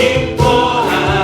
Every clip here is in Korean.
기뻐하리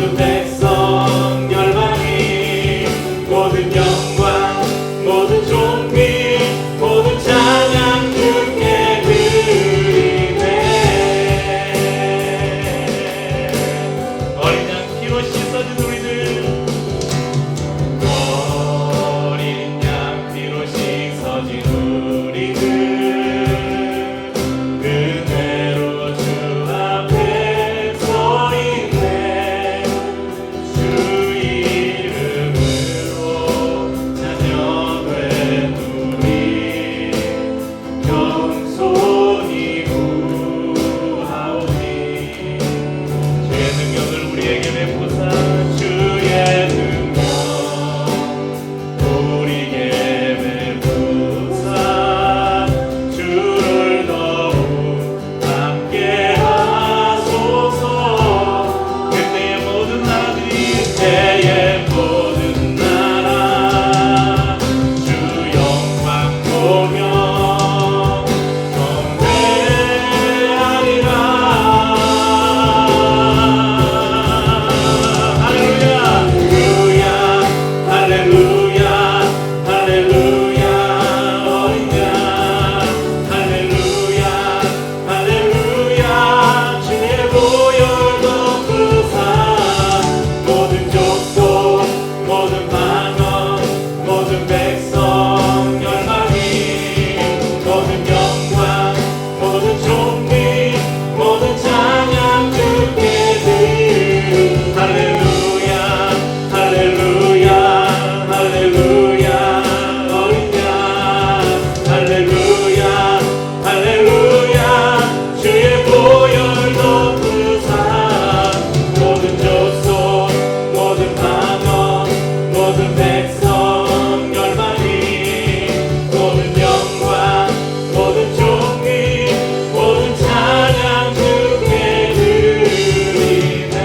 모든 백성 열방이 모든 영광 모든 존귀 모든 찬양 주께 드리네. 어린 양 피로 씻어준 우리들 어린 양 피로 씻어진 우리들 그대로 주 앞에 서 있네. 주 이름으로 자녀된 우리 겸손히 구하오니 주의 능력을 우리에게 베푸사 주의 능력 우리에게 베푸사 주를 더욱 함께 하소서. 그때의 모든 나라들이 그때의 모든 나라 주 영광 보며 경배하리라. 할렐루야 할렐루야 할렐루야 어린 양 할렐루야 할렐루야 주의 보혈 덮으사 모든 족속 모든 방언 모든 백성 열방이 모든 영광 모든 존귀 모든 찬양 주께 드리리. 할렐루야 할렐루야 할렐루야 어린 양 할렐루야 할렐루야 주의 보혈 덮으사 모든 족속 모든 방언 모든 백성 열방이 모든 영광 모든 존귀 모든 찬양 주께 드리네.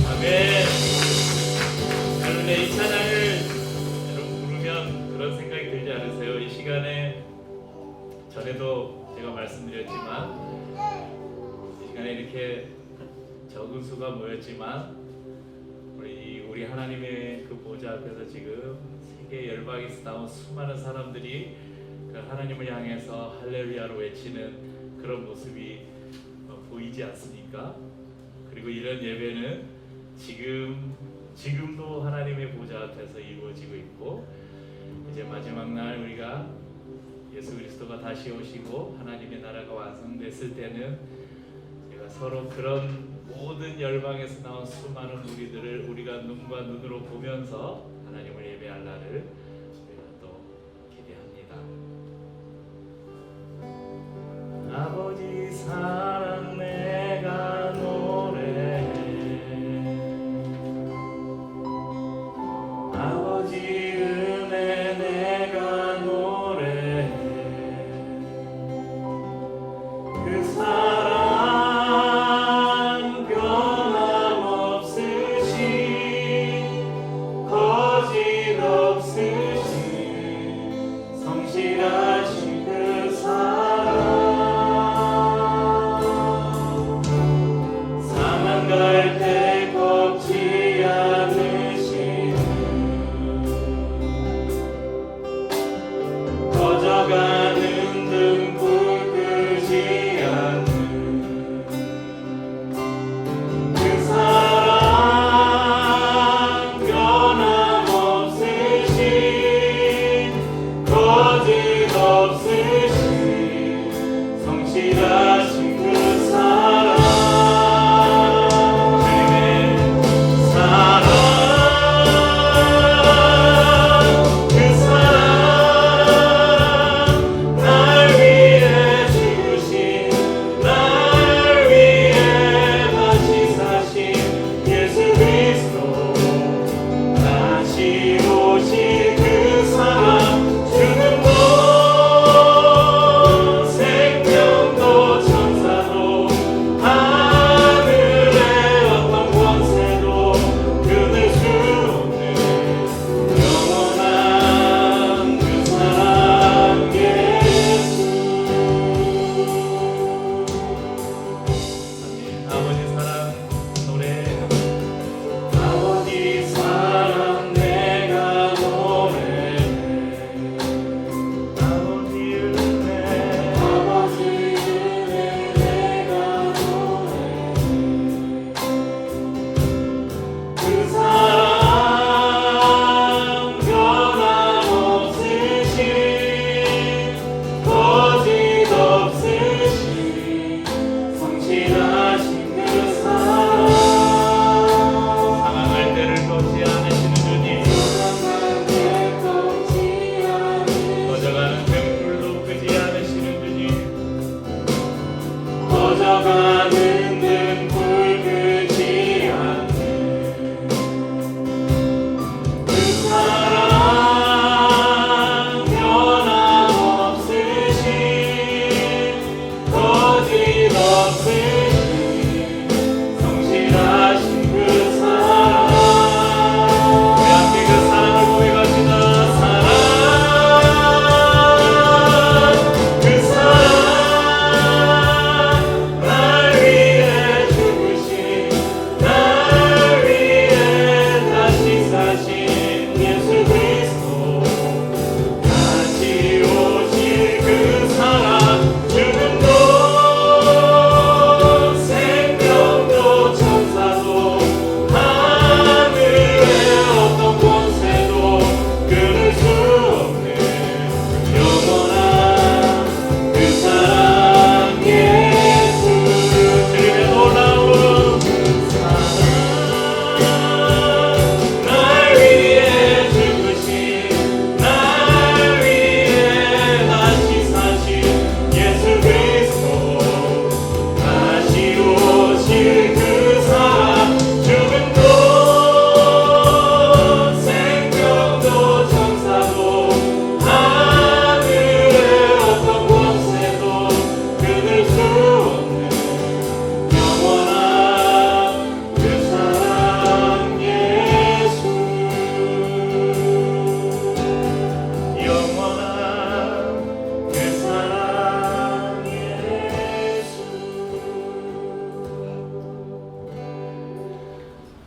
아멘. 여러분 이 찬양을 여러분 부르면 그런 생각이 들지 않으세요? 이 시간에 전에도 제가 말씀드렸지만 이 시간에 이렇게 적은 수가 모였지만 우리 하나님의 그 보좌 앞에서 지금 세계 열방에서 나온 수많은 사람들이 그 하나님을 향해서 할렐루야로 외치는 그런 모습이 보이지 않습니까? 그리고 이런 예배는 지금도 하나님의 보좌 앞에서 이루어지고 있고 이제 마지막 날 우리가 예수 그리스도가 다시 오시고 하나님의 나라가 완성됐을 때는 제가 서로 그런 모든 열방에서 나온 수많은 우리들을 우리가 눈과 눈으로 보면서 하나님을 예배할 날을 우리가 또 기대합니다. 아버지 사랑 내가 노래해 아버지 은혜 내가 노래해 그 사랑 변함없으신 거짓없으신 성실하신 그 사랑 사망 갈 때 꺾지 않으신 꺼져가는 등불 끄지 않는 그 사랑 변함없으신 거짓없으신 성실하신 그 사랑 주님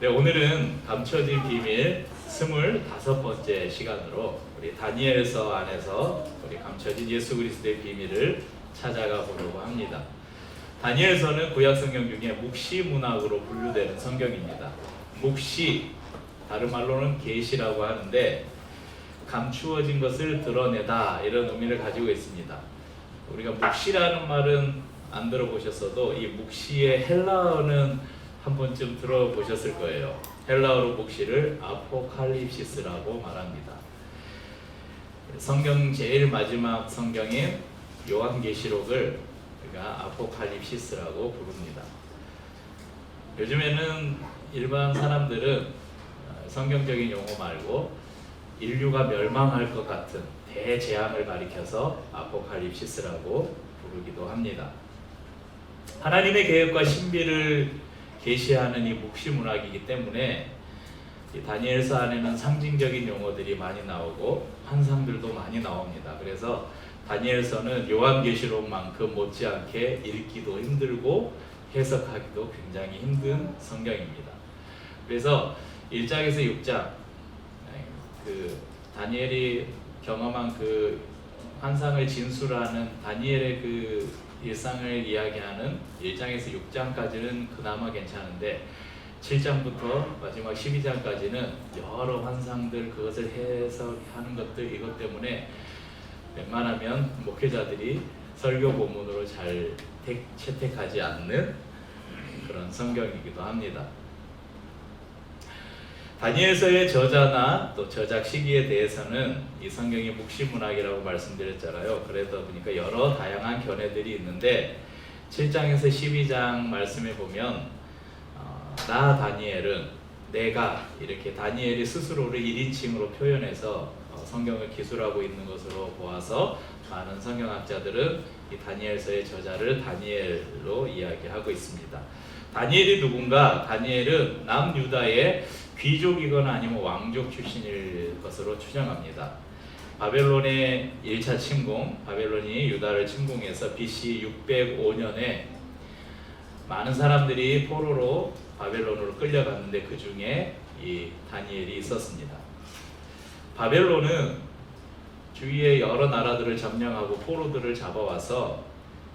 네, 오늘은 감춰진 비밀 25번째 시간으로 우리 다니엘서 안에서 우리 감춰진 예수 그리스도의 비밀을 찾아가 보려고 합니다. 다니엘서는 구약 성경 중에 묵시 문학으로 분류되는 성경입니다. 묵시, 다른 말로는 계시라고 하는데 감추어진 것을 드러내다 이런 의미를 가지고 있습니다. 우리가 묵시라는 말은 안 들어보셨어도 이 묵시의 헬라어는 한 번쯤 들어보셨을 거예요. 헬라어로 묵시를 아포칼립시스라고 말합니다. 성경 제일 마지막 성경인 요한계시록을 우리가 아포칼립시스라고 부릅니다. 요즘에는 일반 사람들은 성경적인 용어 말고 인류가 멸망할 것 같은 대재앙을 가리켜서 아포칼립시스라고 부르기도 합니다. 하나님의 계획과 신비를 계시하는 이 묵시 문학이기 때문에 이 다니엘서 안에는 상징적인 용어들이 많이 나오고 환상들도 많이 나옵니다. 그래서 다니엘서는 요한계시록만큼 못지않게 읽기도 힘들고 해석하기도 굉장히 힘든 성경입니다. 그래서 1장에서 6장 그 다니엘이 경험한 그 환상을 진술하는 다니엘의 그 일상을 이야기하는 1장에서 6장까지는 그나마 괜찮은데 7장부터 마지막 12장까지는 여러 환상들 그것을 해석하는 것들 이것 때문에 웬만하면 목회자들이 설교 본문으로 잘 채택하지 않는 그런 성경이기도 합니다. 다니엘서의 저자나 또 저작 시기에 대해서는 이 성경이 묵시문학이라고 말씀드렸잖아요. 그러다 보니까 여러 다양한 견해들이 있는데 7장에서 12장 말씀에 보면 나 다니엘은 내가 이렇게 다니엘이 스스로를 1인칭으로 표현해서 성경을 기술하고 있는 것으로 보아서 많은 성경학자들은 이 다니엘서의 저자를 다니엘로 이야기하고 있습니다. 다니엘이 누군가? 다니엘은 남유다의 귀족이거나 아니면 왕족 출신일 것으로 추정합니다. 바벨론의 1차 침공, 바벨론이 유다를 침공해서 BC 605년에 많은 사람들이 포로로 바벨론으로 끌려갔는데 그 중에 이 다니엘이 있었습니다. 바벨론은 주위의 여러 나라들을 점령하고 포로들을 잡아와서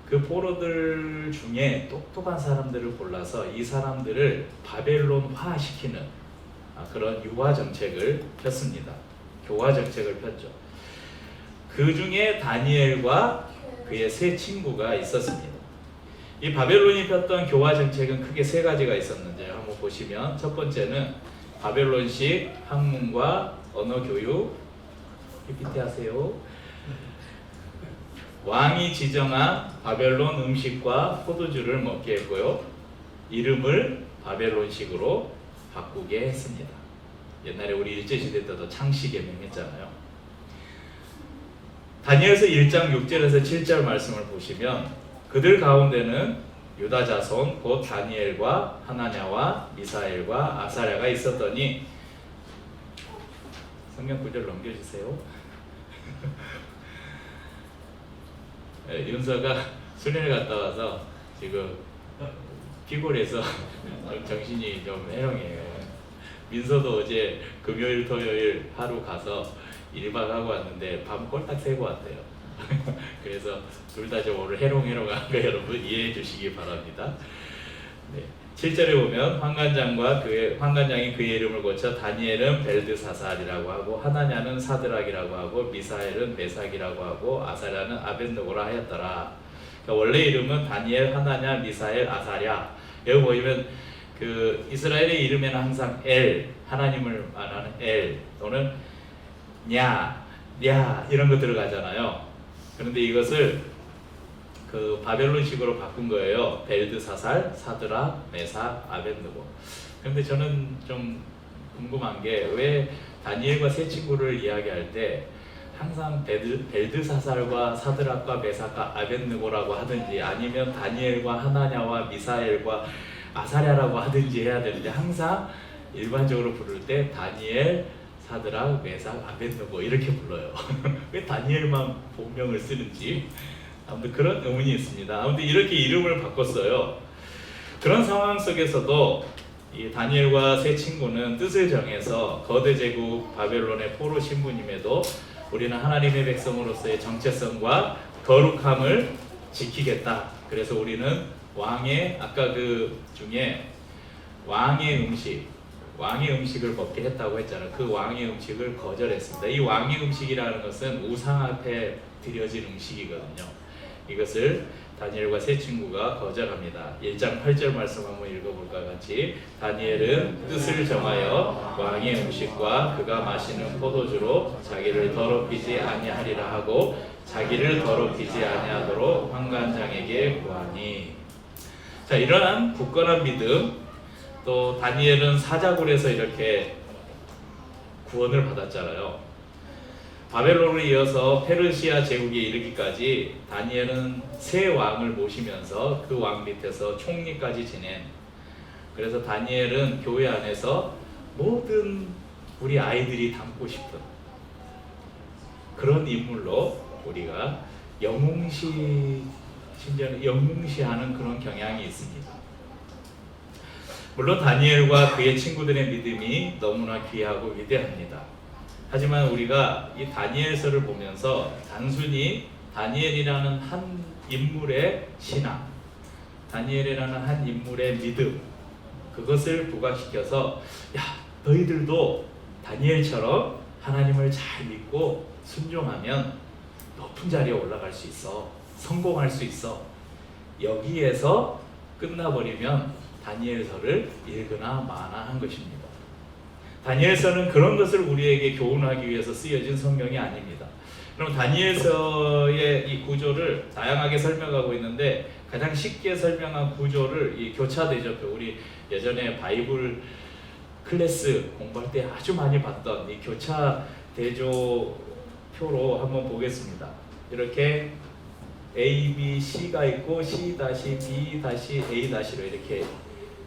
그 포로들 중에 똑똑한 사람들을 골라서 이 사람들을 바벨론화 시키는 그런 유화 정책을 폈습니다. 교화 정책을 폈죠. 그 중에 다니엘과 그의 세 친구가 있었습니다. 이 바벨론이 폈던 교화 정책은 크게 세 가지가 있었는데요. 한번 보시면 첫 번째는 바벨론식 학문과 언어 교육, PPT 하세요. 왕이 지정한 바벨론 음식과 포도주를 먹게 했고요. 이름을 바벨론식으로 바꾸게 했습니다. 옛날에 우리 일제시대 때도 창씨개명 했잖아요. 다니엘서 1장 6절에서 7절 말씀을 보시면 그들 가운데는 유다 자손 곧 다니엘과 하나냐와 미사엘과 아사랴가 있었더니 성경 구절 넘겨주세요. 네, 윤서가 수련회 갔다 와서 지금 피곤해서 정신이 좀 해롱해요. 민서도 어제 금요일 토요일 하루 가서 1박 하고 왔는데 밤 꼴딱 새고 왔대요. 그래서 둘 다 좀 오늘 해롱해롱한 거 여러분 이해해 주시기 바랍니다. 네. 7절에 보면 환관장이 그의 이름을 고쳐 다니엘은 벨드사살이라고 하고 하나냐는 사드락이라고 하고 미사엘은 메삭이라고 하고 아사랴는 아벳느고라 하였더라. 그러니까 원래 이름은 다니엘, 하나냐, 미사엘, 아사랴. 여기 보시면 그 이스라엘의 이름에는 항상 엘, 하나님을 말하는 엘 또는 냐 이런 거 들어가잖아요. 그런데 이것을 그 바벨론식으로 바꾼 거예요. 벨드사살, 사드락, 메삭, 아벳느고. 그런데 저는 좀 궁금한 게 왜 다니엘과 세 친구를 이야기할 때 항상 벨드사살과 사드락과 메삭과 아벳느고라고 하든지 아니면 다니엘과 하나냐와 미사엘과 아사랴라고 하든지 해야 되는데 항상 일반적으로 부를 때 다니엘, 사드락, 메삭, 아벳느고 이렇게 불러요. 왜 다니엘만 본명을 쓰는지 아무튼 그런 의문이 있습니다. 아무튼 이렇게 이름을 바꿨어요. 그런 상황 속에서도 이 다니엘과 세 친구는 뜻을 정해서 거대 제국 바벨론의 포로 신부님에도 우리는 하나님의 백성으로서의 정체성과 거룩함을 지키겠다. 그래서 우리는 왕의 아까 그 중에 왕의 음식을 먹게 했다고 했잖아요. 그 왕의 음식을 거절했습니다. 이 왕의 음식이라는 것은 우상 앞에 드려진 음식이거든요. 이것을 다니엘과 세 친구가 거절합니다. 1장 8절 말씀 한번 읽어볼까 같이. 다니엘은 뜻을 정하여 왕의 음식과 그가 마시는 포도주로 자기를 더럽히지 아니하리라 하고 자기를 더럽히지 아니하도록 환관장에게 구하니. 자, 이러한 굳건한 믿음, 또 다니엘은 사자굴에서 이렇게 구원을 받았잖아요. 바벨론을 이어서 페르시아 제국에 이르기까지 다니엘은 세 왕을 모시면서 그 왕 밑에서 총리까지 지낸, 그래서 다니엘은 교회 안에서 모든 우리 아이들이 닮고 싶은 그런 인물로 우리가 심지어는 영웅시하는 그런 경향이 있습니다. 물론 다니엘과 그의 친구들의 믿음이 너무나 귀하고 위대합니다. 하지만 우리가 이 다니엘서를 보면서 단순히 다니엘이라는 한 인물의 신앙, 다니엘이라는 한 인물의 믿음, 그것을 부각시켜서 야, 너희들도 다니엘처럼 하나님을 잘 믿고 순종하면 높은 자리에 올라갈 수 있어, 성공할 수 있어, 여기에서 끝나버리면 다니엘서를 읽으나 마나 한 것입니다. 다니엘서는 그런 것을 우리에게 교훈하기 위해서 쓰여진 성경이 아닙니다. 그럼 다니엘서의 이 구조를 다양하게 설명하고 있는데 가장 쉽게 설명한 구조를 이 교차 대조표, 우리 예전에 바이블 클래스 공부할 때 아주 많이 봤던 이 교차 대조표로 한번 보겠습니다. 이렇게 A, B, C가 있고 C-B-A-로 이렇게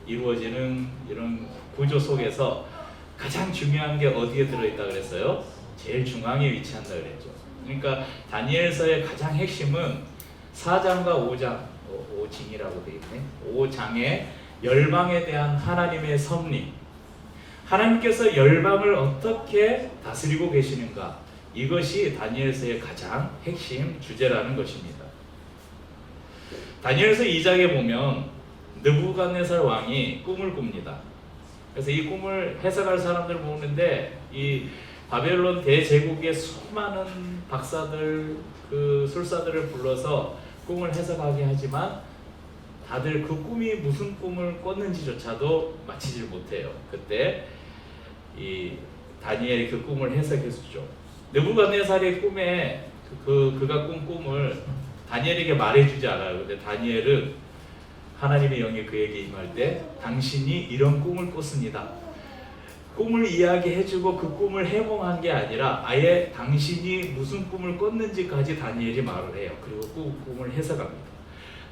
이루어지는 이런 구조 속에서 가장 중요한 게 어디에 들어있다 그랬어요? 제일 중앙에 위치한다 그랬죠. 그러니까 다니엘서의 가장 핵심은 4장과 5장, 5징이라고 되어 있네. 5장의 열방에 대한 하나님의 섭리, 하나님께서 열방을 어떻게 다스리고 계시는가, 이것이 다니엘서의 가장 핵심 주제라는 것입니다. 다니엘서 2장에 보면 느부갓네살 왕이 꿈을 꿉니다. 그래서 이 꿈을 해석할 사람들을 보는데 이 바벨론 대제국의 수많은 박사들, 그 술사들을 불러서 꿈을 해석하게 하지만 다들 그 꿈이 무슨 꿈을 꿨는지조차도 맞히질 못해요. 그때 이 다니엘이 그 꿈을 해석해 주죠. 느부갓네살의 꿈에 그가 꾼 꿈을 다니엘에게 말해주지 않아요. 근데 다니엘은 하나님의 영이 그에게 임할 때 당신이 이런 꿈을 꿨습니다. 꿈을 이야기해주고 그 꿈을 해몽한 게 아니라 아예 당신이 무슨 꿈을 꿨는지까지 다니엘이 말을 해요. 그리고 그 꿈을 해석합니다.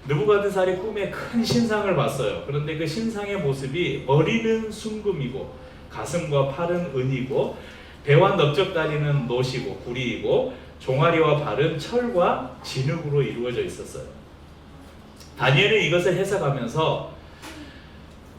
느부갓네살이 꿈에 큰 신상을 봤어요. 그런데 그 신상의 모습이 머리는 순금이고 가슴과 팔은 은이고 배와 넓적다리는 노시고 구리이고 종아리와 발은 철과 진흙으로 이루어져 있었어요. 다니엘은 이것을 해석하면서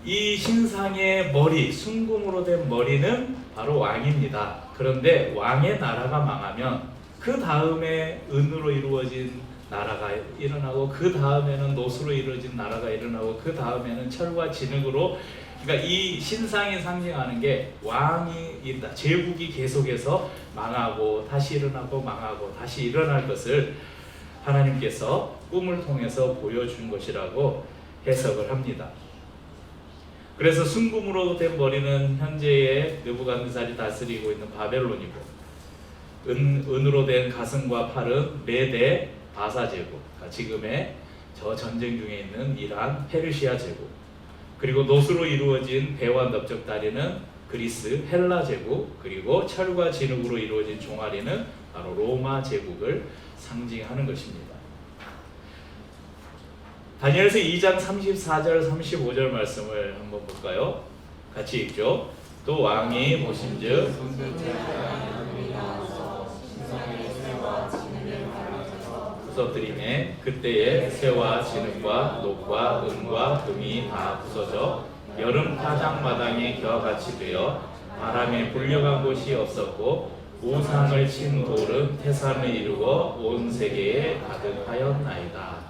이 신상의 머리, 순금으로 된 머리는 바로 왕입니다. 그런데 왕의 나라가 망하면 그 다음에 은으로 이루어진 나라가 일어나고 그 다음에는 노수로 이루어진 나라가 일어나고 그 다음에는 철과 진흙으로, 그러니까 이 신상이 상징하는 게 왕이 있다, 제국이 계속해서 망하고 다시 일어나고 망하고 다시 일어날 것을 하나님께서 꿈을 통해서 보여준 것이라고 해석을 합니다. 그래서 순금으로 된 머리는 현재의 느부갓네살이 다스리고 있는 바벨론이고, 은으로 된 가슴과 팔은 메대 바사 제국, 지금의 저 전쟁 중에 있는 이란 페르시아 제국, 그리고 노수로 이루어진 배와 넓적다리는 그리스 헬라 제국, 그리고 철과 진흙으로 이루어진 종아리는 바로 로마 제국을 상징하는 것입니다. 다니엘서 2장 34절 35절 말씀을 한번 볼까요? 같이 읽죠. 또 왕이 보신즉 부서뜨리매 그때에 새와 진흙과 녹과 은과 금이 다 부서져 여름 타작마당에 겨와 같이 되어 바람에 불려간 곳이 없었고 우상을 친 돌은 태산을 이루어 온 세계에 가득하였나이다.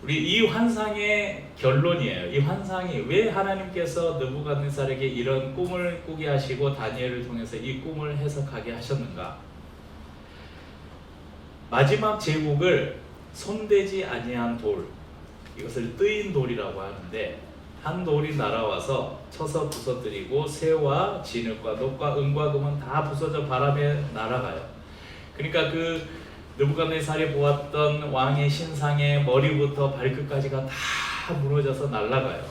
우리 이 환상의 결론이에요. 이 환상이 왜 하나님께서 느부갓네살에게 이런 꿈을 꾸게 하시고 다니엘을 통해서 이 꿈을 해석하게 하셨는가? 마지막 제국을 손대지 아니한 돌, 이것을 뜨인 돌이라고 하는데, 한 돌이 날아와서 쳐서 부서뜨리고 새와 진흙과 녹과 은과 금은 다 부서져 바람에 날아가요. 그러니까 그 느부갓네살이 보았던 왕의 신상의 머리부터 발끝까지가 다 무너져서 날아가요.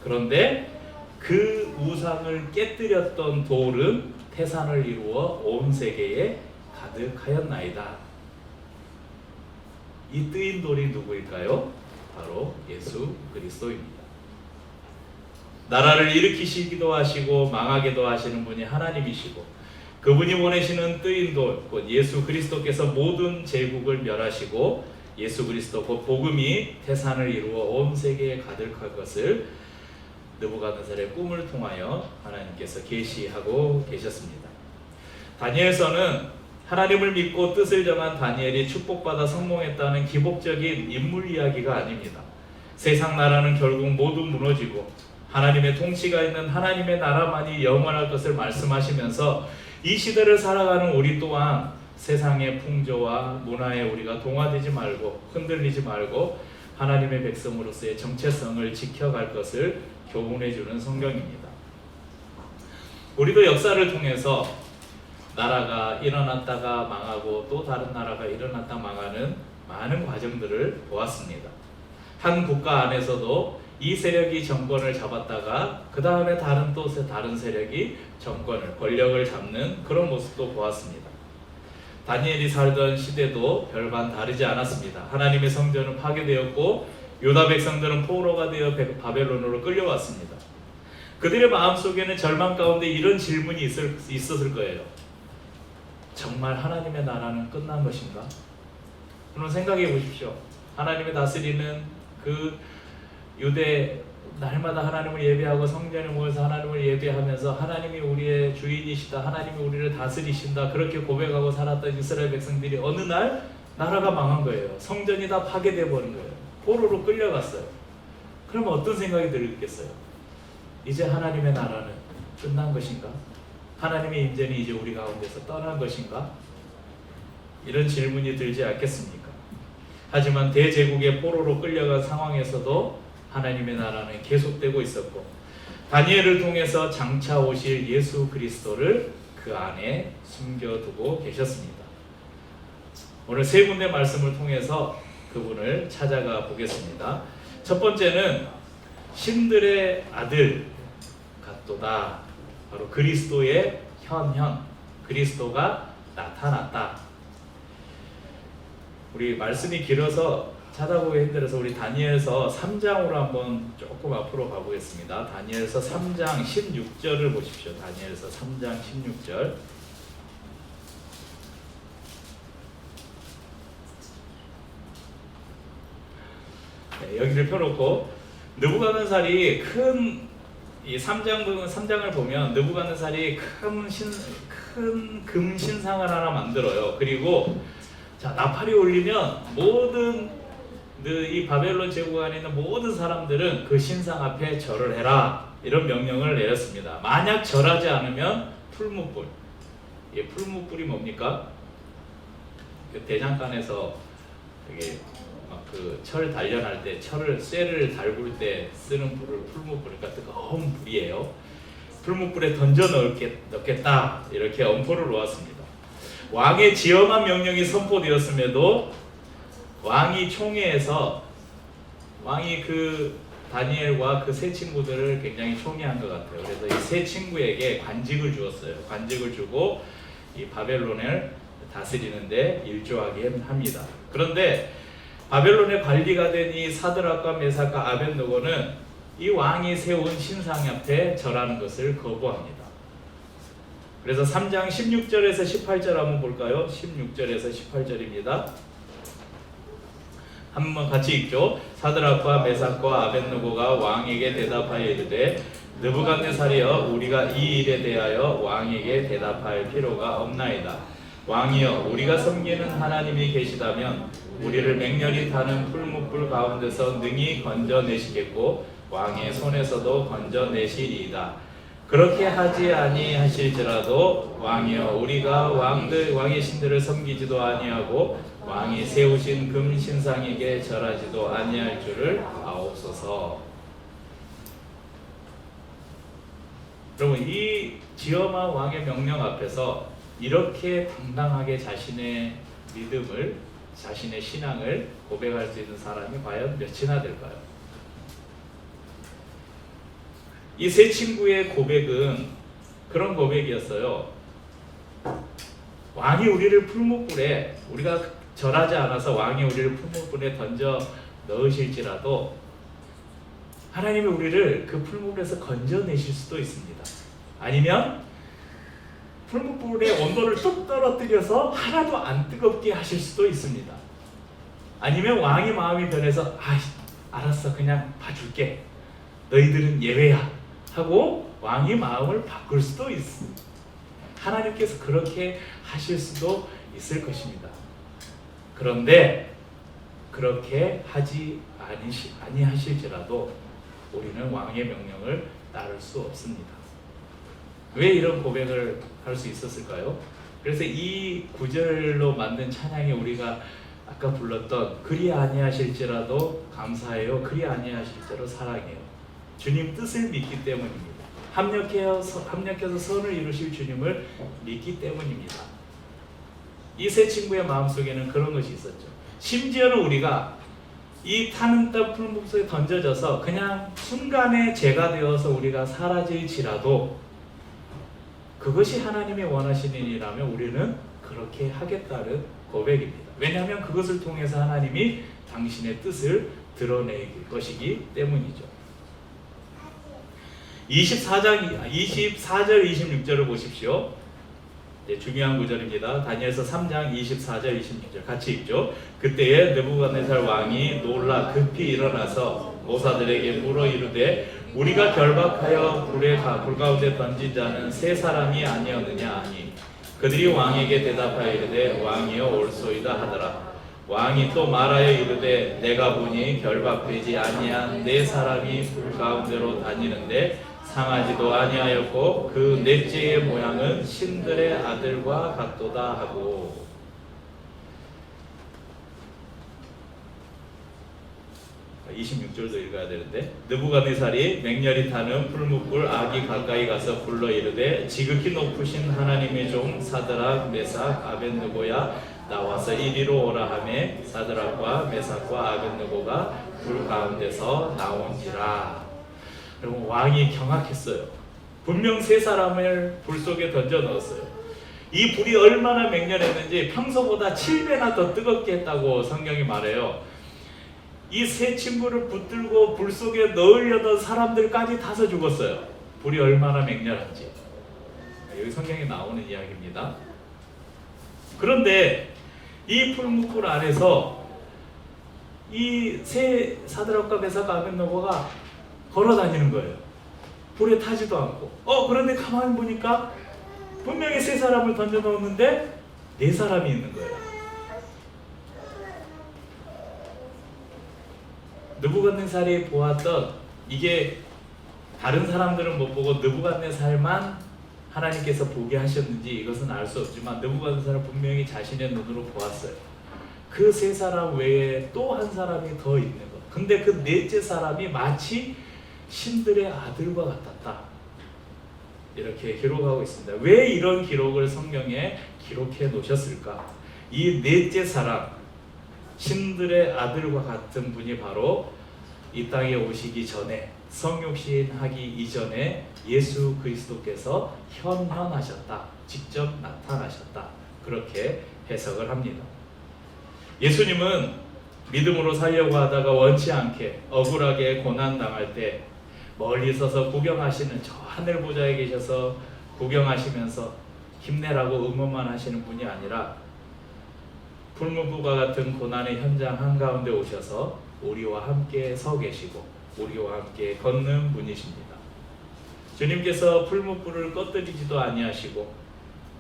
그런데 그 우상을 깨뜨렸던 돌은 태산을 이루어 온 세계에 가득하였나이다. 이 뜨인 돌이 누구일까요? 바로 예수 그리스도입니다. 나라를 일으키시기도 하시고 망하게도 하시는 분이 하나님이시고, 그분이 보내시는 뜨인 돌, 곧 예수 그리스도께서 모든 제국을 멸하시고 예수 그리스도 곧 복음이 태산을 이루어 온 세계에 가득할 것을 느부갓네살의 꿈을 통하여 하나님께서 계시하고 계셨습니다. 다니엘서는 하나님을 믿고 뜻을 정한 다니엘이 축복받아 성공했다는 기복적인 인물 이야기가 아닙니다. 세상 나라는 결국 모두 무너지고 하나님의 통치가 있는 하나님의 나라만이 영원할 것을 말씀하시면서 이 시대를 살아가는 우리 또한 세상의 풍조와 문화에 우리가 동화되지 말고 흔들리지 말고 하나님의 백성으로서의 정체성을 지켜갈 것을 교훈해 주는 성경입니다. 우리도 역사를 통해서 나라가 일어났다가 망하고 또 다른 나라가 일어났다 망하는 많은 과정들을 보았습니다. 한 국가 안에서도 이 세력이 정권을 잡았다가 그 다음에 다른 세력이 정권을, 권력을 잡는 그런 모습도 보았습니다. 다니엘이 살던 시대도 별반 다르지 않았습니다. 하나님의 성전은 파괴되었고 유다 백성들은 포로가 되어 바벨론으로 끌려왔습니다. 그들의 마음속에는 절망 가운데 이런 질문이 있었을 거예요. 정말 하나님의 나라는 끝난 것인가? 여러분 생각해 보십시오. 하나님의 다스리는 그 유대, 날마다 하나님을 예배하고 성전에 모여서 하나님을 예배하면서 하나님이 우리의 주인이시다, 하나님이 우리를 다스리신다, 그렇게 고백하고 살았던 이스라엘 백성들이 어느 날 나라가 망한 거예요. 성전이 다 파괴되어 버린 거예요. 포로로 끌려갔어요. 그러면 어떤 생각이 들겠어요? 이제 하나님의 나라는 끝난 것인가? 하나님의 임재는 이제 우리 가운데서 떠난 것인가? 이런 질문이 들지 않겠습니까? 하지만 대제국의 포로로 끌려간 상황에서도 하나님의 나라는 계속되고 있었고, 다니엘을 통해서 장차 오실 예수 그리스도를 그 안에 숨겨두고 계셨습니다. 오늘 세 군데 말씀을 통해서 그분을 찾아가 보겠습니다. 첫 번째는 신들의 아들 같도다. 바로 그리스도의 현현, 그리스도가 나타났다. 우리 말씀이 길어서 찾아보기 힘들어서 우리 다니엘서 3장으로 한번 조금 앞으로 가보겠습니다. 다니엘서 3장 16절을 보십시오. 다니엘서 3장 16절. 네, 여기를 펴놓고 느부갓네살이 이 3장을 보면 느부갓네살이 큰 금 신상을 하나 만들어요. 그리고 자, 나팔이 울리면 모든 이 바벨론 제국 안에 있는 모든 사람들은 그 신상 앞에 절을 해라, 이런 명령을 내렸습니다. 만약 절하지 않으면 풀무불. 풀무불이 뭡니까? 그 대장간에서 이게 그 철 단련할 때 쇠를 달굴 때 쓰는 불을 풀무불, 그러니까 뜨거운 불이에요. 풀무불에 던져 넣겠다, 이렇게 엄포를 놓았습니다. 왕의 지엄한 명령이 선포되었음에도 왕이 총회에서 왕이 그 다니엘과 그 세 친구들을 굉장히 총애한 것 같아요. 그래서 이 세 친구에게 관직을 주었어요. 관직을 주고 이 바벨론을 다스리는데 일조하게 합니다. 그런데 바벨론의 관리가 된 이 사드락과 메삭과 아벳느고는 이 왕이 세운 신상 앞에 절하는 것을 거부합니다. 그래서 3장 16절에서 18절 한번 볼까요? 16절에서 18절입니다. 한번 같이 읽죠. 사드락과 메삭과 아벳느고가 왕에게 대답하여 이르되 느부갓네살이여 우리가 이 일에 대하여 왕에게 대답할 필요가 없나이다. 왕이여 우리가 섬기는 하나님이 계시다면 우리를 맹렬히 타는 풀무불 가운데서 능히 건져내시겠고 왕의 손에서도 건져내시리이다. 그렇게 하지 아니하실지라도 왕이여 우리가 왕의 신들을 섬기지도 아니하고 왕이 세우신 금 신상에게 절하지도 아니할 줄을 아옵소서. 여러분, 이 지엄한 왕의 명령 앞에서 이렇게 당당하게 자신의 믿음을, 자신의 신앙을 고백할 수 있는 사람이 과연 몇이나 될까요? 이 세 친구의 고백은 그런 고백이었어요. 왕이 우리를 풀무불에, 우리가 절하지 않아서 왕이 우리를 풀무불에 던져 넣으실지라도 하나님이 우리를 그 풀무불에서 건져내실 수도 있습니다. 아니면 풀무불의 온도를 뚝 떨어뜨려서 하나도 안 뜨겁게 하실 수도 있습니다. 아니면 왕의 마음이 변해서 알았어, 그냥 봐줄게, 너희들은 예외야 하고 왕의 마음을 바꿀 수도 있습니다. 하나님께서 그렇게 하실 수도 있을 것입니다. 그런데 그렇게 하지 아니하실지라도 우리는 왕의 명령을 따를 수 없습니다. 왜 이런 고백을 할 수 있었을까요? 그래서 이 구절로 만든 찬양이 우리가 아까 불렀던 그리 아니하실지라도 감사해요, 그리 아니하실지라도 사랑해요, 주님 뜻을 믿기 때문입니다. 합력해서 선을 이루실 주님을 믿기 때문입니다. 이 세 친구의 마음속에는 그런 것이 있었죠. 심지어는 우리가 이 타는 땅 풀무불 속에 던져져서 그냥 순간에 죄가 되어서 우리가 사라질지라도 그것이 하나님이 원하시는 일이라면 우리는 그렇게 하겠다는 고백입니다. 왜냐하면 그것을 통해서 하나님이 당신의 뜻을 드러낼 것이기 때문이죠. 24절 26절을 보십시오. 네, 중요한 구절입니다. 다니엘서 3장 24절 26절 같이 읽죠. 그때에 느부갓네살 왕이 놀라 급히 일어나서 모사들에게 물어 이르되 우리가 결박하여 불 가운데 던진 자는 세 사람이 아니었느냐 하니 그들이 왕에게 대답하여 이르되 왕이여 옳소이다 하더라. 왕이 또 말하여 이르되 내가 보니 결박되지 아니한 네 사람이 불 가운데로 다니는데 상하지도 아니하였고 그 넷째의 모양은 신들의 아들과 같도다 하고. 26절도 읽어야 되는데 느부갓네살이 맹렬히 타는 풀무불 악이 가까이 가서 불러 이르되 지극히 높으신 하나님의 종 사드락 메삭 아벳느고야 나와서 이리로 오라 하매 사드락과 메삭과 아벳느고가 불 가운데서 나온지라. 여러분, 왕이 경악했어요. 분명 세 사람을 불 속에 던져 넣었어요. 이 불이 얼마나 맹렬했는지 평소보다 7배나 더 뜨겁게 했다고 성경이 말해요. 이 세 친구를 붙들고 불 속에 넣으려던 사람들까지 타서 죽었어요. 불이 얼마나 맹렬한지. 여기 성경에 나오는 이야기입니다. 그런데 이 풀무불 안에서 이 세 사드락과 메삭과 아벳느고가 걸어 다니는 거예요. 불에 타지도 않고. 그런데 가만히 보니까 분명히 세 사람을 던져 넣었는데 네 사람이 있는 거예요. 느부갓네살이 보았던 이게 다른 사람들은 못 보고 느부갓네살만 하나님께서 보게 하셨는지 이것은 알 수 없지만 느부갓네살은 분명히 자신의 눈으로 보았어요. 그 세 사람 외에 또 한 사람이 더 있는 것. 근데 그 넷째 사람이 마치 신들의 아들과 같았다. 이렇게 기록하고 있습니다. 왜 이런 기록을 성경에 기록해 놓으셨을까? 이 넷째 사람, 신들의 아들과 같은 분이 바로 이 땅에 오시기 전에, 성육신하기 이전에 예수 그리스도께서 현현하셨다, 직접 나타나셨다, 그렇게 해석을 합니다. 예수님은 믿음으로 살려고 하다가 원치 않게 억울하게 고난당할 때 멀리 서서 구경하시는, 저 하늘 보좌에 계셔서 구경하시면서 힘내라고 응원만 하시는 분이 아니라 풀무불과 같은 고난의 현장 한가운데 오셔서 우리와 함께 서 계시고 우리와 함께 걷는 분이십니다. 주님께서 풀무불을 꺼뜨리지도 아니하시고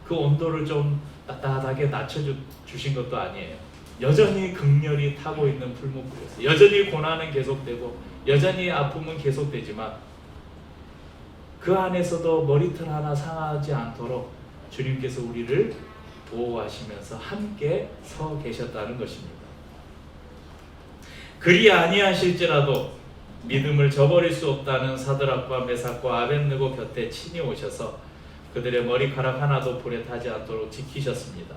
그 온도를 좀 따뜻하게 낮춰주신 것도 아니에요. 여전히 극렬히 타고 있는 풀무불에서 여전히 고난은 계속되고 여전히 아픔은 계속되지만 그 안에서도 머리털 하나 상하지 않도록 주님께서 우리를 보호하시면서 함께 서 계셨다는 것입니다. 그리 아니하실지라도 믿음을 저버릴 수 없다는 사드락과 메삭과 아벳느고 곁에 친히 오셔서 그들의 머리카락 하나도 불에 타지 않도록 지키셨습니다.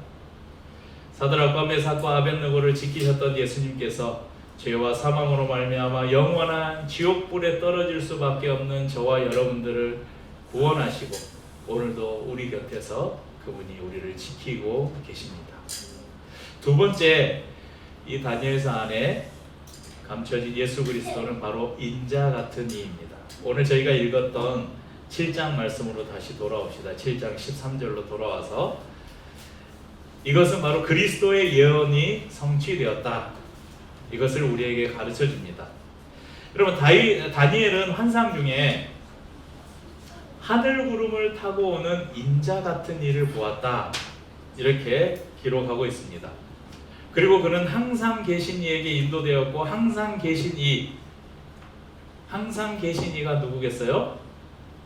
사드락과 메삭과 아벳느고를 지키셨던 예수님께서 죄와 사망으로 말미암아 영원한 지옥불에 떨어질 수밖에 없는 저와 여러분들을 구원하시고 오늘도 우리 곁에서 그분이 우리를 지키고 계십니다. 두 번째, 이 다니엘서 안에 감춰진 예수 그리스도는 바로 인자 같은 이입니다. 오늘 저희가 읽었던 7장 말씀으로 다시 돌아옵시다. 7장 13절로 돌아와서 이것은 바로 그리스도의 예언이 성취되었다. 이것을 우리에게 가르쳐 줍니다. 여러분, 다니엘은 환상 중에 하늘 구름을 타고 오는 인자 같은 이를 보았다. 이렇게 기록하고 있습니다. 그리고 그는 항상 계신 이에게 인도되었고 항상 계신 이가 누구겠어요?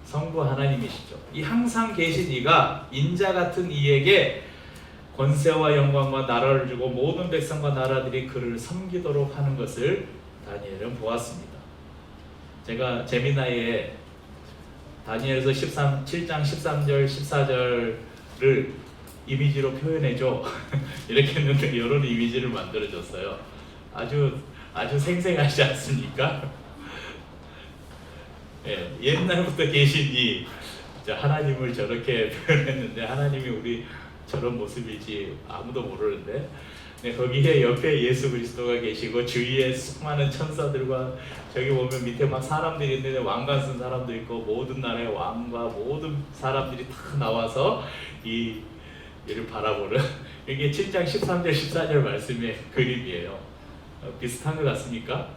성부 하나님이시죠. 이 항상 계신 이가 인자 같은 이에게 권세와 영광과 나라를 주고 모든 백성과 나라들이 그를 섬기도록 하는 것을 다니엘은 보았습니다. 제가 재미나이에 다니엘서 7장 13절 14절을 이미지로 표현해줘 이렇게 했는데 이런 이미지를 만들어줬어요. 아주 생생하지 않습니까? 예, 옛날부터 계신 이 하나님을 저렇게 표현했는데 하나님이 우리 저런 모습이지 아무도 모르는데 거기에 옆에 예수 그리스도가 계시고 주위에 수많은 천사들과 저기 보면 밑에 막 사람들이 있는데 왕관 쓴 사람도 있고 모든 나라의 왕과 모든 사람들이 다 나와서 이를 바라보는 이게 7장 13절 14절 말씀의 그림이에요. 비슷한 것 같습니까?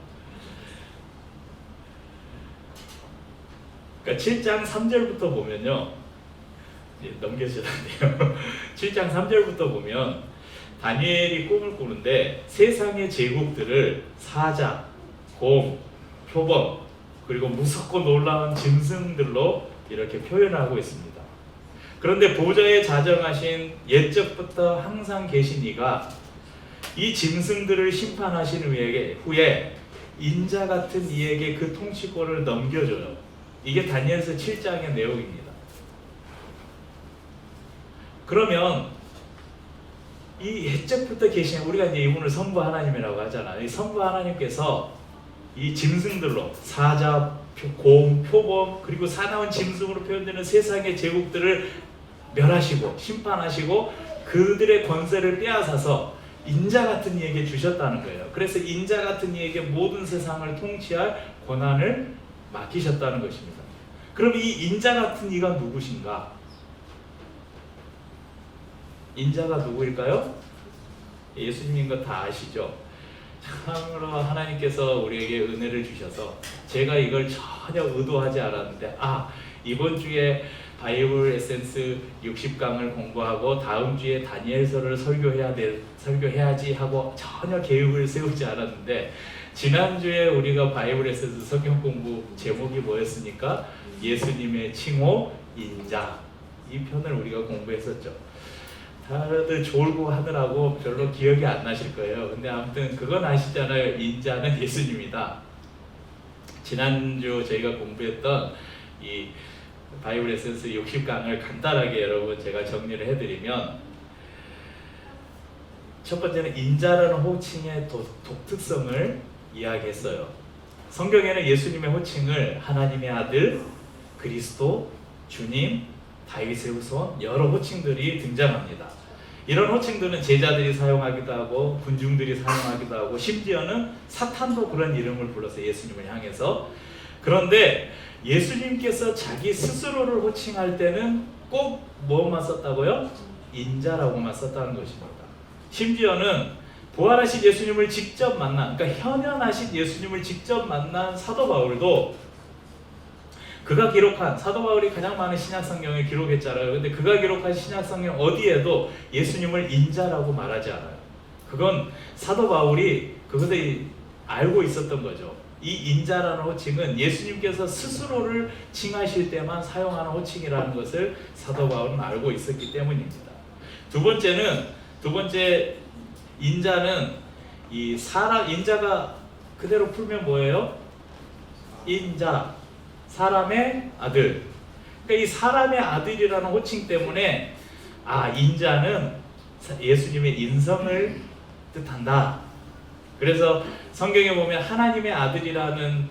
그러니까 7장 3절부터 보면요, 넘겨주셔야 돼요. 7장 3절부터 보면 다니엘이 꿈을 꾸는데 세상의 제국들을 사자, 곰, 표범 그리고 무섭고 놀라운 짐승들로 이렇게 표현하고 있습니다. 그런데 보좌에 자정하신 옛적부터 항상 계신 이가 이 짐승들을 심판하신 후에 인자 같은 이에게 그 통치권을 넘겨줘요. 이게 다니엘서 7장의 내용입니다. 그러면 이 옛적부터 계신 우리가 이제 이분을 성부 하나님이라고 하잖아요. 이 성부 하나님께서 이 짐승들로 사자, 곰, 표범 그리고 사나운 짐승으로 표현되는 세상의 제국들을 멸하시고 심판하시고 그들의 권세를 빼앗아서 인자 같은 이에게 주셨다는 거예요. 그래서 인자 같은 이에게 모든 세상을 통치할 권한을 맡기셨다는 것입니다. 그럼 이 인자 같은 이가 누구신가? 인자가 누구일까요? 예수님인 거 다 아시죠? 참으로 하나님께서 우리에게 은혜를 주셔서 제가 이걸 전혀 의도하지 않았는데 이번 주에 바이블 에센스 60강을 공부하고 다음 주에 다니엘서를 설교해야지 하고 전혀 계획을 세우지 않았는데 지난주에 우리가 바이블 에센스 성경 공부 제목이 뭐였습니까? 예수님의 칭호 인자, 이 편을 우리가 공부했었죠. 다들 졸고 하느라고 별로 기억이 안 나실 거예요. 근데 아무튼 그건 아시잖아요. 인자는 예수님이다. 지난주 저희가 공부했던 이 바이블 에센스 60강을 간단하게 여러분 제가 정리를 해드리면, 첫 번째는 인자라는 호칭의 독특성을 이야기했어요. 성경에는 예수님의 호칭을 하나님의 아들, 그리스도, 주님, 다윗의 후손 여러 호칭들이 등장합니다. 이런 호칭들은 제자들이 사용하기도 하고 군중들이 사용하기도 하고 심지어는 사탄도 그런 이름을 불러서 예수님을 향해서. 그런데 예수님께서 자기 스스로를 호칭할 때는 꼭 뭐만 썼다고요? 인자라고만 썼다는 것입니다. 심지어는 부활하신 예수님을 직접 만난, 그러니까 현현하신 예수님을 직접 만난 사도 바울도 그가 기록한, 사도 바울이 가장 많은 신약성경을 기록했잖아요. 근데 그가 기록한 신약성경 어디에도 예수님을 인자라고 말하지 않아요. 그건 사도 바울이 그것을 알고 있었던 거죠. 이 인자라는 호칭은 예수님께서 스스로를 칭하실 때만 사용하는 호칭이라는 것을 사도 바울은 알고 있었기 때문입니다. 두 번째 인자는 이 사람, 인자가 그대로 풀면 뭐예요? 인자, 사람의 아들. 그러니까 이 사람의 아들이라는 호칭 때문에 인자는 예수님의 인성을 뜻한다. 그래서 성경에 보면 하나님의 아들이라는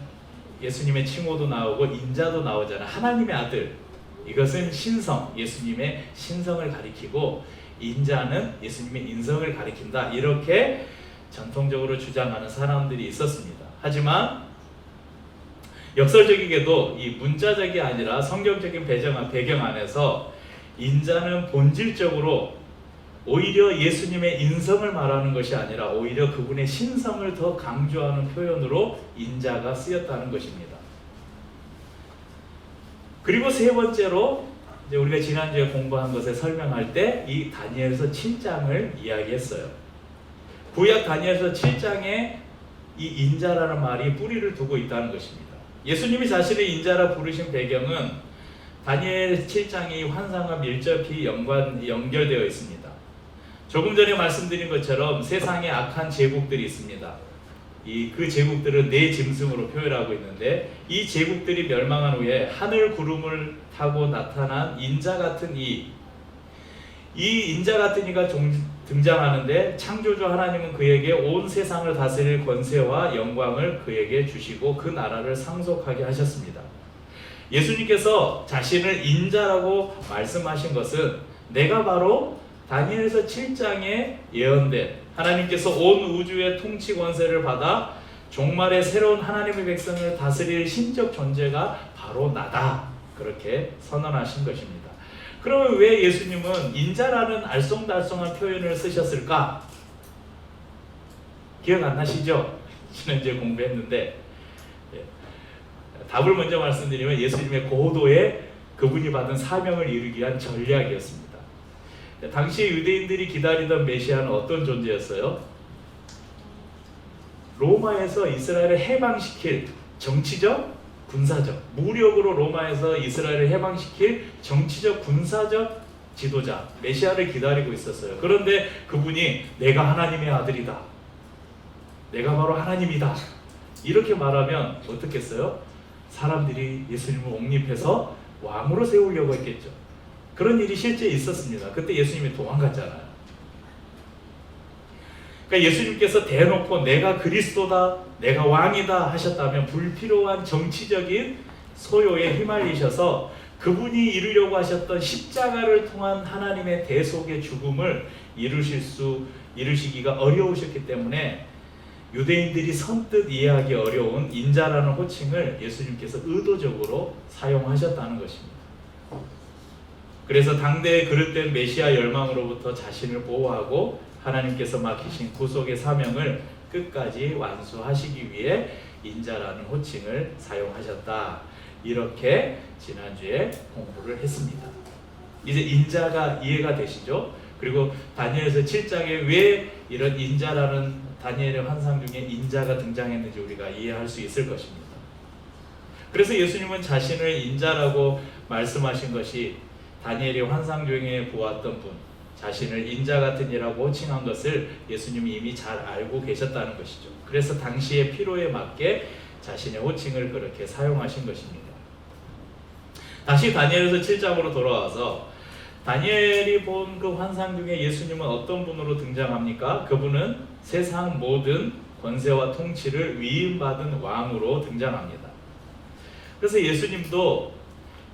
예수님의 칭호도 나오고 인자도 나오잖아요. 하나님의 아들, 이것은 신성, 예수님의 신성을 가리키고 인자는 예수님의 인성을 가리킨다. 이렇게 전통적으로 주장하는 사람들이 있었습니다. 하지만 역설적이게도 이 문자적이 아니라 성경적인 배경 안에서 인자는 본질적으로 오히려 예수님의 인성을 말하는 것이 아니라 오히려 그분의 신성을 더 강조하는 표현으로 인자가 쓰였다는 것입니다. 그리고 세 번째로 이제 우리가 지난주에 공부한 것을 설명할 때 이 다니엘서 7장을 이야기했어요. 구약 다니엘서 7장에 이 인자라는 말이 뿌리를 두고 있다는 것입니다. 예수님이 자신을 인자라 부르신 배경은 다니엘 7장의 환상과 밀접히 연결되어 있습니다. 조금 전에 말씀드린 것처럼 세상에 악한 제국들이 있습니다. 그 제국들은 네 짐승으로 표현하고 있는데 이 제국들이 멸망한 후에 하늘 구름을 타고 나타난 인자 같은 이 인자 같은 이가 등장하는데 창조주 하나님은 그에게 온 세상을 다스릴 권세와 영광을 그에게 주시고 그 나라를 상속하게 하셨습니다. 예수님께서 자신을 인자라고 말씀하신 것은 내가 바로 다니엘서 7장에 예언된 하나님께서 온 우주의 통치 권세를 받아 종말의 새로운 하나님의 백성을 다스릴 신적 존재가 바로 나다. 그렇게 선언하신 것입니다. 그러면 왜 예수님은 인자라는 알쏭달쏭한 표현을 쓰셨을까? 기억 안 나시죠? 지난주에 공부했는데 답을 먼저 말씀드리면 예수님의 고도의 그분이 받은 사명을 이루기 위한 전략이었습니다. 당시 유대인들이 기다리던 메시아는 어떤 존재였어요? 로마에서 이스라엘을 해방시킬 정치적, 군사적, 무력으로 로마에서 이스라엘을 해방시킬 정치적, 군사적 지도자, 메시아를 기다리고 있었어요. 그런데 그분이 내가 하나님의 아들이다. 내가 바로 하나님이다. 이렇게 말하면 어떻겠어요? 사람들이 예수님을 옹립해서 왕으로 세우려고 했겠죠. 그런 일이 실제 있었습니다. 그때 예수님이 도망갔잖아요. 그러니까 예수님께서 대놓고 내가 그리스도다, 내가 왕이다 하셨다면 불필요한 정치적인 소요에 휘말리셔서 그분이 이루려고 하셨던 십자가를 통한 하나님의 대속의 죽음을 이루시기가 어려우셨기 때문에 유대인들이 선뜻 이해하기 어려운 인자라는 호칭을 예수님께서 의도적으로 사용하셨다는 것입니다. 그래서 당대의 그릇된 메시아 열망으로부터 자신을 보호하고 하나님께서 맡기신 구속의 사명을 끝까지 완수하시기 위해 인자라는 호칭을 사용하셨다. 이렇게 지난주에 공부를 했습니다. 이제 인자가 이해가 되시죠? 그리고 다니엘서 7장에 왜 이런 인자라는 다니엘의 환상 중에 인자가 등장했는지 우리가 이해할 수 있을 것입니다. 그래서 예수님은 자신을 인자라고 말씀하신 것이 다니엘이 환상 중에 보았던 분, 자신을 인자 같은 이라고 호칭한 것을 예수님이 이미 잘 알고 계셨다는 것이죠. 그래서 당시의 필요에 맞게 자신의 호칭을 그렇게 사용하신 것입니다. 다시 다니엘서 7장으로 돌아와서 다니엘이 본 그 환상 중에 예수님은 어떤 분으로 등장합니까? 그분은 세상 모든 권세와 통치를 위임받은 왕으로 등장합니다. 그래서 예수님도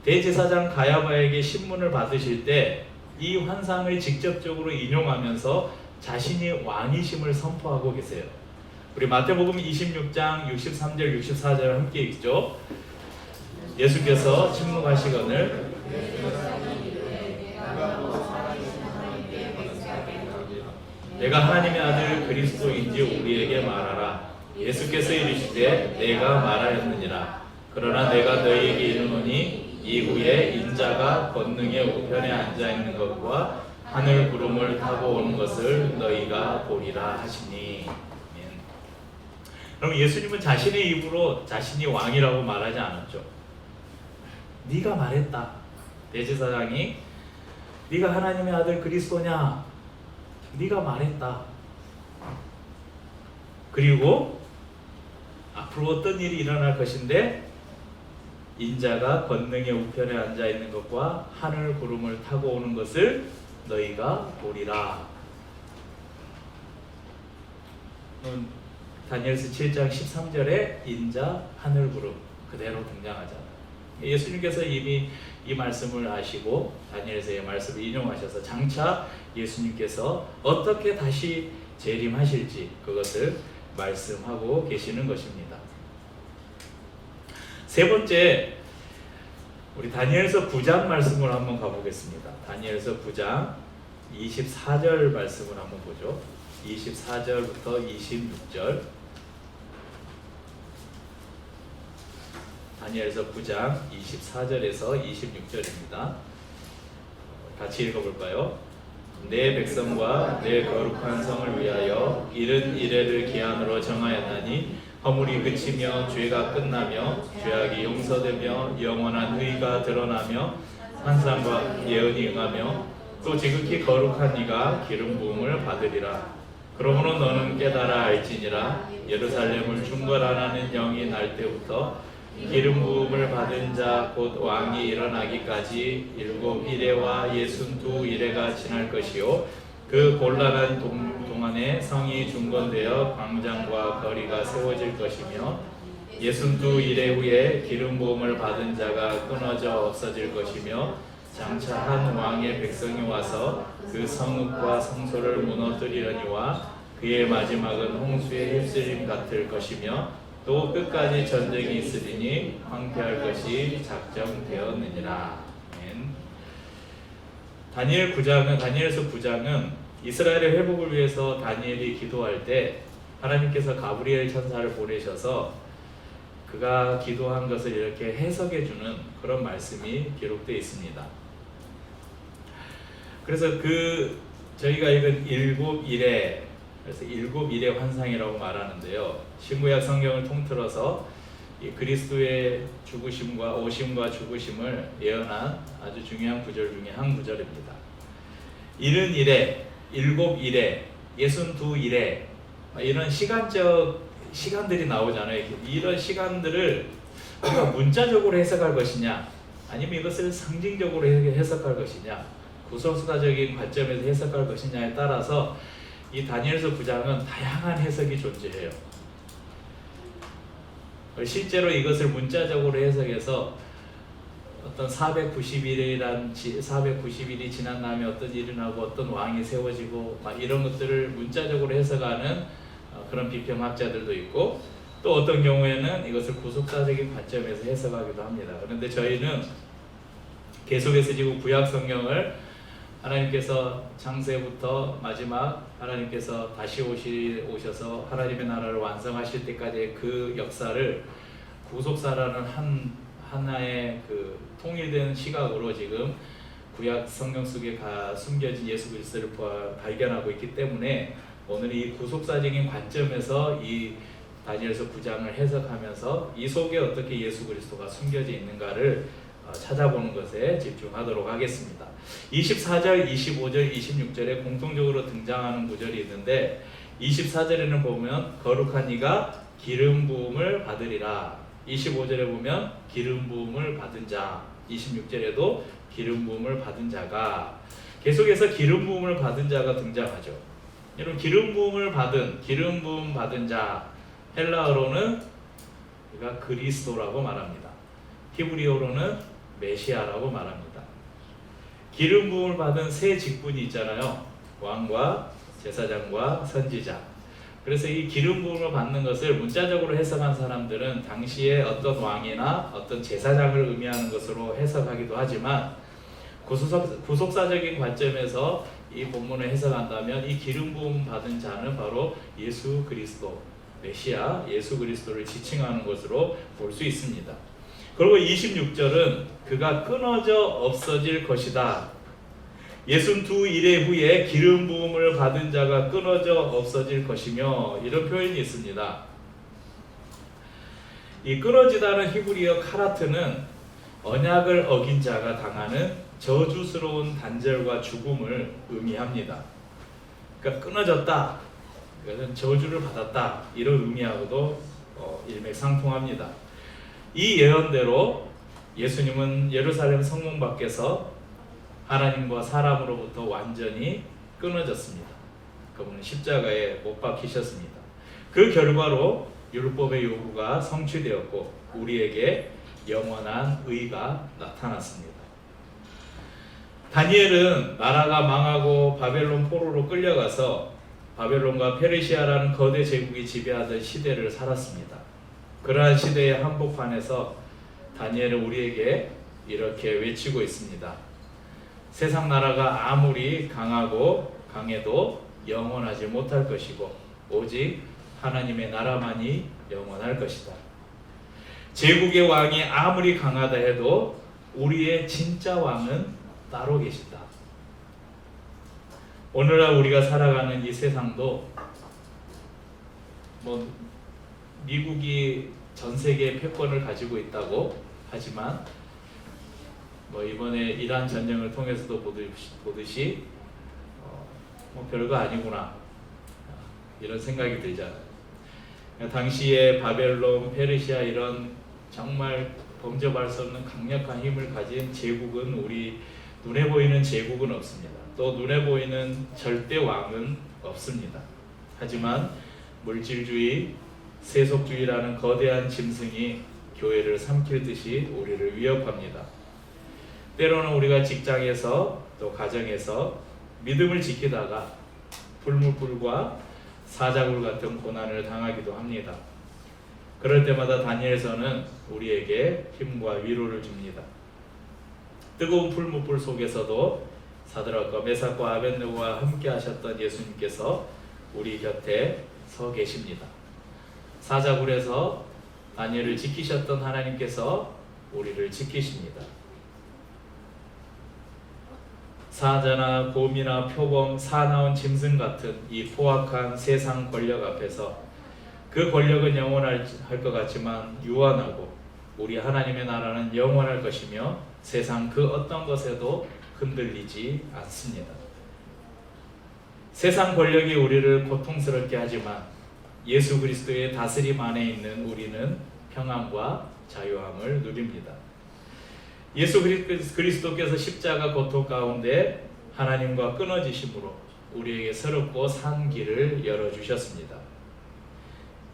대제사장 가야바에게 신문을 받으실 때 이 환상을 직접적으로 인용하면서 자신이 왕이심을 선포하고 계세요. 우리 마태복음 26장 63절 64절 함께 읽죠. 예수께서 침묵하시거늘 내가 하나님의 아들 그리스도인지 우리에게 말하라. 예수께서 이르시되 내가 말하였느니라. 그러나 내가 너희에게 이르노니 이후에 인자가 권능의 우편에 앉아 있는 것과 하늘 구름을 타고 오는 것을 너희가 보리라 하시니. 그럼 예수님은 자신의 입으로 자신이 왕이라고 말하지 않았죠. 네가 말했다. 대제사장이 네가 하나님의 아들 그리스도냐? 네가 말했다. 그리고 앞으로 어떤 일이 일어날 것인데 인자가 권능의 우편에 앉아 있는 것과 하늘 구름을 타고 오는 것을 너희가 보리라. 다니엘서 7장 13절에 인자 하늘 구름 그대로 등장하잖아요. 예수님께서 이미 이 말씀을 아시고 다니엘서의 말씀을 인용하셔서 장차 예수님께서 어떻게 다시 재림하실지 그것을 말씀하고 계시는 것입니다. 세 번째, 우리 다니엘서 9장 말씀을 한번 가보겠습니다. 다니엘서 9장 24절 말씀을 한번 보죠. 24절부터 26절. 다니엘서 9장 24절에서 26절입니다. 같이 읽어볼까요? 내 백성과 내 거룩한 성을 위하여 이른 이래를 기한으로 정하였나니 허물이 그치며 죄가 끝나며 죄악이 용서되며 영원한 의가 드러나며 환상과 예언이 응하며 또 지극히 거룩한 이가 기름 부음을 받으리라. 그러므로 너는 깨달아 알지니라. 예루살렘을 중건하는 영이 날 때부터 기름 부음을 받은 자 곧 왕이 일어나기까지 7 이레와 62 이레가 지날 것이요 그 곤란한 동안에 성이 중건되어 광장과 거리가 세워질 것이며 62 이레 후에 기름 부음을 받은 자가 끊어져 없어질 것이며 장차 한 왕의 백성이 와서 그 성읍과 성소를 무너뜨리려니와 그의 마지막은 홍수의 휩쓸림 같을 것이며 또 끝까지 전쟁이 있으리니 황폐할 것이 작정되었느니라. 다니엘서 9장은 이스라엘의 회복을 위해서 다니엘이 기도할 때 하나님께서 가브리엘 천사를 보내셔서 그가 기도한 것을 이렇게 해석해 주는 그런 말씀이 기록되어 있습니다. 그래서 저희가 읽은 7 일에, 그래서 7 일의 환상이라고 말하는데요. 신구약 성경을 통틀어서 이 그리스도의 죽으심과 오심과 죽으심을 예언한 아주 중요한 구절 중에 한 구절입니다. 7 일에, 7 일에, 62 일에 이런 시간들이 나오잖아요. 이런 시간들을 우리가 문자적으로 해석할 것이냐, 아니면 이것을 상징적으로 해석할 것이냐, 구속사적인 관점에서 해석할 것이냐에 따라서 이 다니엘서 9장은 다양한 해석이 존재해요. 실제로 이것을 문자적으로 해석해서 어떤 490일이 지난 다음에 어떤 일이 나고 어떤 왕이 세워지고 막 이런 것들을 문자적으로 해석하는 그런 비평학자들도 있고, 또 어떤 경우에는 이것을 구속사적인 관점에서 해석하기도 합니다. 그런데 저희는 계속해서 지금 구약 성경을 하나님께서 창세부터 마지막 하나님께서 다시 오셔서 하나님의 나라를 완성하실 때까지의 그 역사를 구속사라는 하나의 그 통일된 시각으로 지금 구약 성경 속에 숨겨진 예수 그리스도를 발견하고 있기 때문에 오늘 이 구속사적인 관점에서 이 다니엘서 9장을 해석하면서 이 속에 어떻게 예수 그리스도가 숨겨져 있는가를 찾아보는 것에 집중하도록 하겠습니다. 24절, 25절, 26절에 공통적으로 등장하는 구절이 있는데 24절에는 보면 거룩한 이가 기름 부음을 받으리라. 25절에 보면 기름 부음을 받은 자, 26절에도 기름 부음을 받은 자가, 계속해서 기름 부음을 받은 자가 등장하죠. 여러분, 기름 부음 받은 자, 헬라어로는 우리가 그리스도라고 말합니다. 히브리어로는 메시아라고 말합니다. 기름 부음을 받은 세 직분이 있잖아요. 왕과 제사장과 선지자. 그래서 이 기름 부음을 받는 것을 문자적으로 해석한 사람들은 당시에 어떤 왕이나 어떤 제사장을 의미하는 것으로 해석하기도 하지만, 구속사적인 관점에서 이 본문을 해석한다면 이 기름 부음 받은 자는 바로 예수 그리스도, 메시아 예수 그리스도를 지칭하는 것으로 볼 수 있습니다. 그리고 26절은 그가 끊어져 없어질 것이다. 62일의 후에 기름 부음을 받은 자가 끊어져 없어질 것이며, 이런 표현이 있습니다. 이 끊어지다는 히브리어 카라트는 언약을 어긴 자가 당하는 저주스러운 단절과 죽음을 의미합니다. 그러니까 끊어졌다, 이것은 저주를 받았다, 이런 의미하고도 일맥상통합니다. 이 예언대로 예수님은 예루살렘 성문 밖에서 하나님과 사람으로부터 완전히 끊어졌습니다. 그분은 십자가에 못 박히셨습니다. 그 결과로 율법의 요구가 성취되었고 우리에게 영원한 의가 나타났습니다. 다니엘은 나라가 망하고 바벨론 포로로 끌려가서 바벨론과 페르시아라는 거대 제국이 지배하던 시대를 살았습니다. 그러한 시대의 한복판에서 다니엘은 우리에게 이렇게 외치고 있습니다. 세상 나라가 아무리 강하고 강해도 영원하지 못할 것이고 오직 하나님의 나라만이 영원할 것이다. 제국의 왕이 아무리 강하다 해도 우리의 진짜 왕은 따로 계시다. 오늘날 우리가 살아가는 이 세상도 미국이 전 세계의 패권을 가지고 있다고 하지만 이번에 이란 전쟁을 통해서도 보듯이 별거 아니구나, 이런 생각이 들잖아요. 당시에 바벨론, 페르시아 이런 정말 범접할 수 없는 강력한 힘을 가진 제국은 우리 눈에 보이는 제국은 없습니다. 또 눈에 보이는 절대 왕은 없습니다. 하지만 물질주의, 세속주의라는 거대한 짐승이 교회를 삼킬 듯이 우리를 위협합니다. 때로는 우리가 직장에서 또 가정에서 믿음을 지키다가 불무불과 사자굴 같은 고난을 당하기도 합니다. 그럴 때마다 다니엘서는 우리에게 힘과 위로를 줍니다. 뜨거운 풀무불 속에서도 사드락과 메삭과 아벳느고와 함께 하셨던 예수님께서 우리 곁에 서 계십니다. 사자굴에서 다니엘을 지키셨던 하나님께서 우리를 지키십니다. 사자나 곰이나 표범, 사나운 짐승 같은 이 포악한 세상 권력 앞에서 그 권력은 영원할 것 같지만 유한하고 우리 하나님의 나라는 영원할 것이며 세상 그 어떤 것에도 흔들리지 않습니다. 세상 권력이 우리를 고통스럽게 하지만 예수 그리스도의 다스림 안에 있는 우리는 평안과 자유함을 누립니다. 예수 그리스도께서 십자가 고통 가운데 하나님과 끊어지심으로 우리에게 새롭고 산 길을 열어주셨습니다.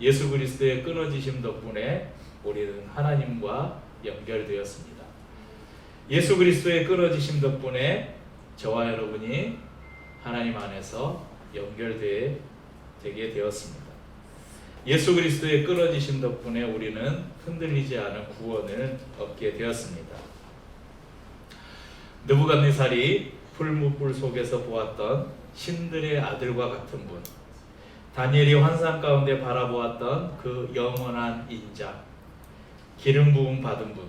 예수 그리스도의 끊어지심 덕분에 우리는 하나님과 연결되었습니다. 예수 그리스도의 끊어지심 덕분에 저와 여러분이 하나님 안에서 연결되게 되었습니다. 예수 그리스도의 끊어지심 덕분에 우리는 흔들리지 않은 구원을 얻게 되었습니다. 느부갓네살이 풀무불 속에서 보았던 신들의 아들과 같은 분, 다니엘이 환상 가운데 바라보았던 그 영원한 인자, 기름 부음 받은 분,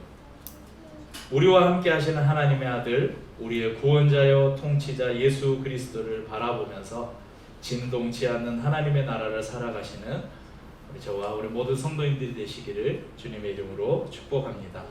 우리와 함께 하시는 하나님의 아들, 우리의 구원자여 통치자 예수 그리스도를 바라보면서 진동치 않는 하나님의 나라를 살아가시는 저와 우리 모든 성도인들이 되시기를 주님의 이름으로 축복합니다.